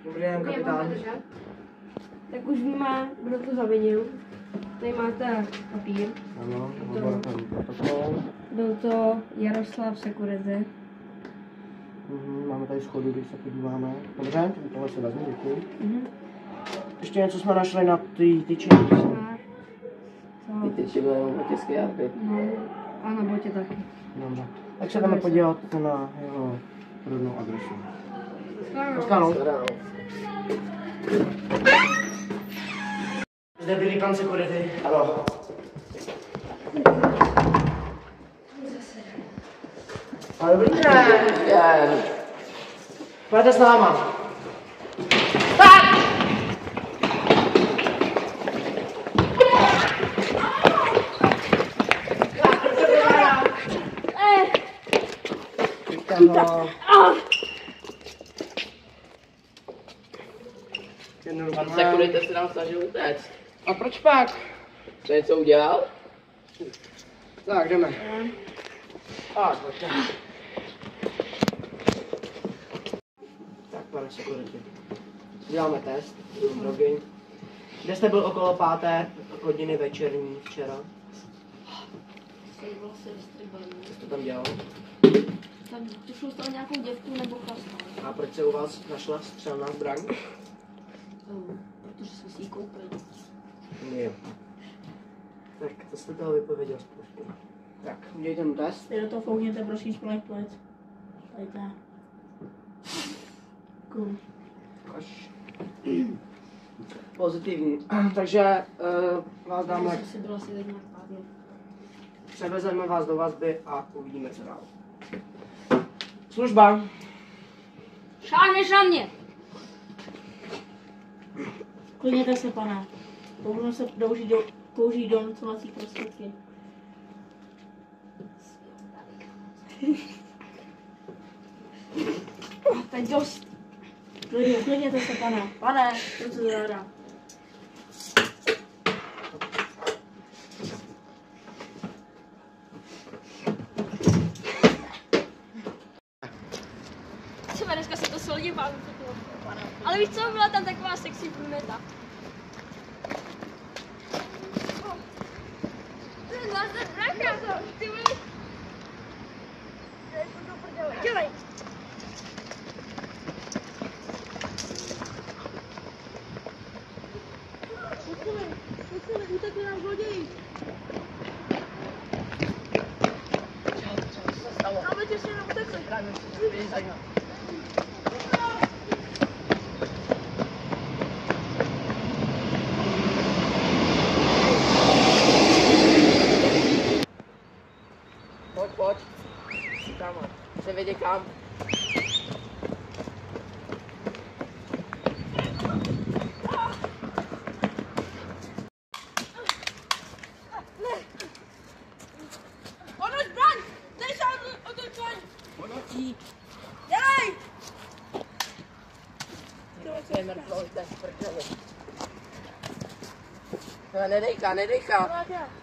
Dobrý den, kapitán. Tak už víme, kdo to zavinil. Tady máte papír. Ano, laboratorní protokol. Byl to Jaroslav Security. Máme tady schody, když se podíváme. Dobře, tohle si vezmu, děkuji. Ještě něco jsme našli na ty tyči. Ty tyči byly otisky jarby. No, a na botě taky. Dobře. Tak se jdeme podívat na jeho rodnou adresu. Shledanou. Zde byli pan Security. Ano. Ale dobrý den. Pojďte s náma. Pan Security se nám snažil utéct. A proč pak? Co něco udělal? Tak, jdeme. Pojďte. Tak, pane Security. Děláme test drogy. Kde jste byl okolo 5. hodiny večerní včera? Co jste tam dělal? Tam tušil jste nějakou děvku nebo chlasta. A proč se u vás našla střelná zbraň? Protože jsme si ji koupili. Jo. Tak, to jste toho vypověděl spoustu. Tak, udělejte mu test. Ty do toho foukněte, prosím, špolek plic. Tady to. Cool. Až. Pozitivní. Takže vás dáme, Si byl asi tak nějak pádně. převezeme vás do vazby a uvidíme, co dál. Služba. Šáhneš na mě! Klidněte se, pane. Budeme se použít donucovací prostředky. Teď dost. Klidněte se, pane. Pane, co se zadá? Třeba dneska se to solidě baví. Ale víš co, byla tam taková sexy bruneta. Ty vole. Dělej. Utekli nám zloději. Co se stalo? Máme těsně neutekli. Pojď. Kam? Se vědě kam? Ono zbraň! Dej se o to zbraň! Dělej! To je mrtvol, to je v prdeli. Nedejchá. Tak já.